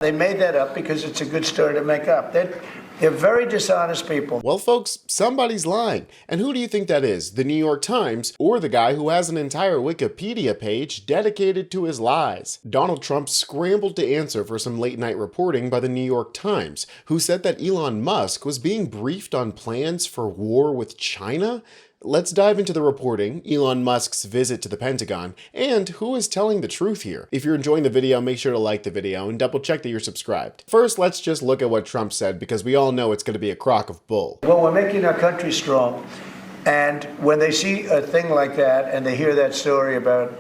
They made that up because it's a good story to make up. They're very dishonest people. Well, folks, somebody's lying. And who do you think that is? The New York Times or the guy who has an entire Wikipedia page dedicated to his lies? Donald Trump scrambled to answer for some late-night reporting by the New York Times, who said that Elon Musk was being briefed on plans for war with China. Let's dive into the reporting, Elon Musk's visit to the Pentagon, and who is telling the truth here. If you're enjoying the video, make sure to like the video and double check that you're subscribed. First, let's just look at what Trump said, because we all know it's going to be a crock of bull. Well, we're making our country strong, and when they see a thing like that and they hear that story about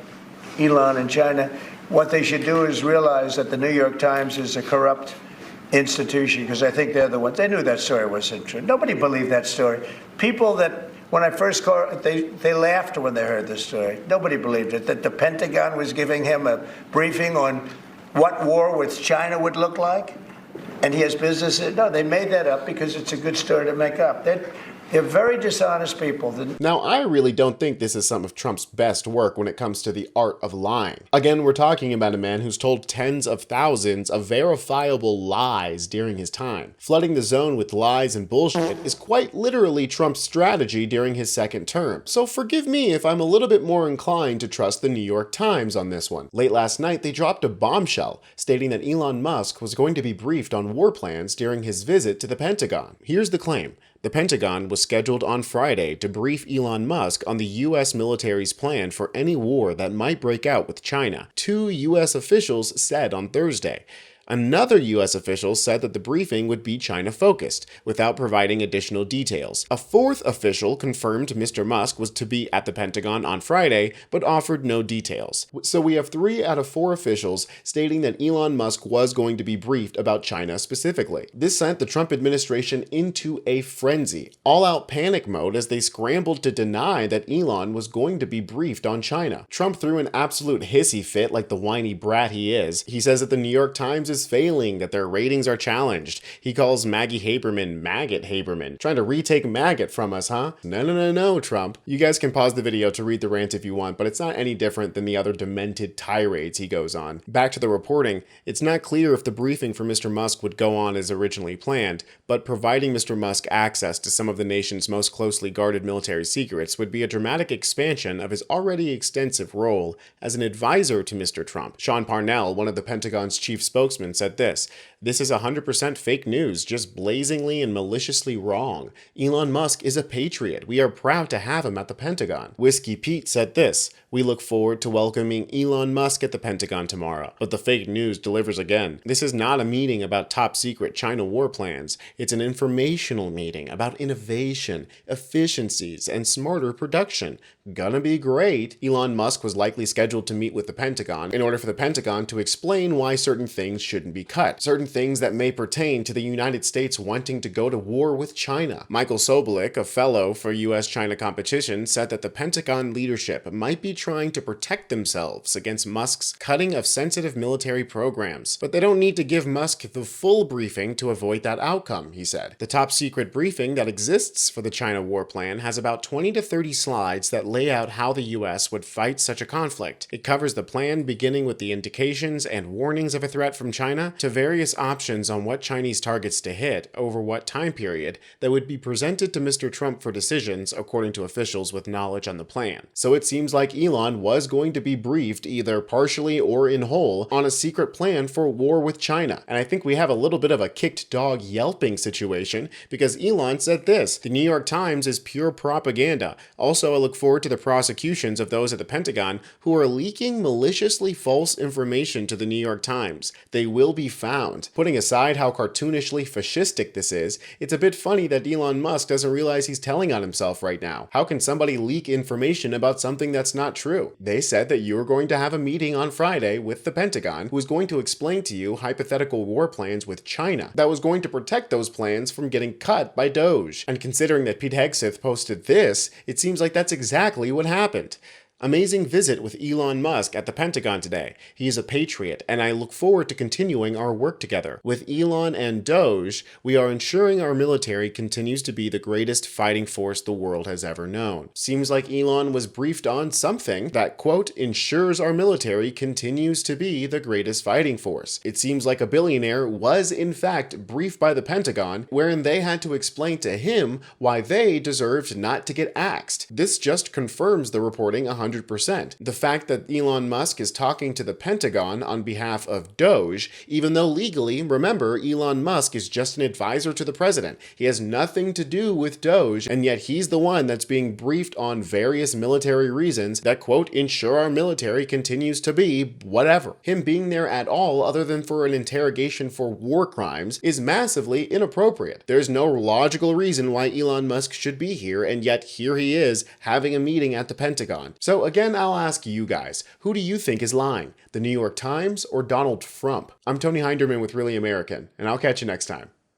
Elon and China, what they should do is realize that the New York Times is a corrupt institution, because I think they're the ones. They knew that story wasn't true. Nobody believed that story. People that, when I first called, they laughed when they heard the story. Nobody believed it, that the Pentagon was giving him a briefing on what war with China would look like, and he has business. No, they made that up because it's a good story to make up. They're very dishonest people. Now, I really don't think this is some of Trump's best work when it comes to the art of lying. Again, we're talking about a man who's told tens of thousands of verifiable lies during his time. Flooding the zone with lies and bullshit is quite literally Trump's strategy during his second term. So forgive me if I'm a little bit more inclined to trust the New York Times on this one. Late last night, they dropped a bombshell stating that Elon Musk was going to be briefed on war plans during his visit to the Pentagon. Here's the claim. The Pentagon was scheduled on Friday to brief Elon Musk on the U.S. military's plan for any war that might break out with China, two U.S. officials said on Thursday. Another U.S. official said that the briefing would be China-focused, without providing additional details. A fourth official confirmed Mr. Musk was to be at the Pentagon on Friday, but offered no details. So we have 3 out of 4 officials stating that Elon Musk was going to be briefed about China specifically. This sent the Trump administration into a frenzy, all-out panic mode as they scrambled to deny that Elon was going to be briefed on China. Trump threw an absolute hissy fit like the whiny brat he is. He says that the New York Times is failing, that their ratings are challenged. He calls Maggie Haberman Maggot Haberman. Trying to retake maggot from us, huh? No, Trump. You guys can pause the video to read the rant if you want, but it's not any different than the other demented tirades he goes on. Back to the reporting, it's not clear if the briefing for Mr. Musk would go on as originally planned, but providing Mr. Musk access to some of the nation's most closely guarded military secrets would be a dramatic expansion of his already extensive role as an advisor to Mr. Trump. Sean Parnell, one of the Pentagon's chief spokesmen, said this is 100% fake news, just blazingly and maliciously wrong. Elon Musk is a patriot. We are proud to have him at the Pentagon. Whiskey Pete said this, we look forward to welcoming Elon Musk at the Pentagon tomorrow. But the fake news delivers again. This is not a meeting about top secret China war plans. It's an informational meeting about innovation, efficiencies, and smarter production. Gonna be great. Elon Musk was likely scheduled to meet with the Pentagon in order for the Pentagon to explain why certain things shouldn't be cut. Certain things that may pertain to the United States wanting to go to war with China. Michael Sobolik, a fellow for U.S.-China competition, said that the Pentagon leadership might be trying to protect themselves against Musk's cutting of sensitive military programs. But they don't need to give Musk the full briefing to avoid that outcome, he said. The top secret briefing that exists for the China war plan has about 20 to 30 slides that lay out how the U.S. would fight such a conflict. It covers the plan beginning with the indications and warnings of a threat from China to various options on what Chinese targets to hit over what time period that would be presented to Mr. Trump for decisions, according to officials with knowledge on the plan. So it seems like Elon was going to be briefed either partially or in whole on a secret plan for war with China. And I think we have a little bit of a kicked dog yelping situation because Elon said this, the New York Times is pure propaganda. Also, I look forward to the prosecutions of those at the Pentagon who are leaking maliciously false information to the New York Times. They will be found. Putting aside how cartoonishly fascistic this is, it's a bit funny that Elon Musk doesn't realize he's telling on himself right now. How can somebody leak information about something that's not true? They said that you were going to have a meeting on Friday with the Pentagon who was going to explain to you hypothetical war plans with China that was going to protect those plans from getting cut by Doge. And considering that Pete Hegseth posted this, it seems like that's exactly what happened. Amazing visit with Elon Musk at the Pentagon today. He is a patriot, and I look forward to continuing our work together. With Elon and Doge, we are ensuring our military continues to be the greatest fighting force the world has ever known. Seems like Elon was briefed on something that, quote, ensures our military continues to be the greatest fighting force. It seems like a billionaire was, in fact, briefed by the Pentagon, wherein they had to explain to him why they deserved not to get axed. This just confirms the reporting 100%. The fact that Elon Musk is talking to the Pentagon on behalf of Doge, even though legally, remember, Elon Musk is just an advisor to the president. He has nothing to do with Doge, and yet he's the one that's being briefed on various military reasons that, quote, ensure our military continues to be whatever. Him being there at all, other than for an interrogation for war crimes, is massively inappropriate. There's no logical reason why Elon Musk should be here, and yet here he is having a meeting at the Pentagon. So again, I'll ask you guys, who do you think is lying? The New York Times or Donald Trump? I'm Tony Hinderman with Really American, and I'll catch you next time.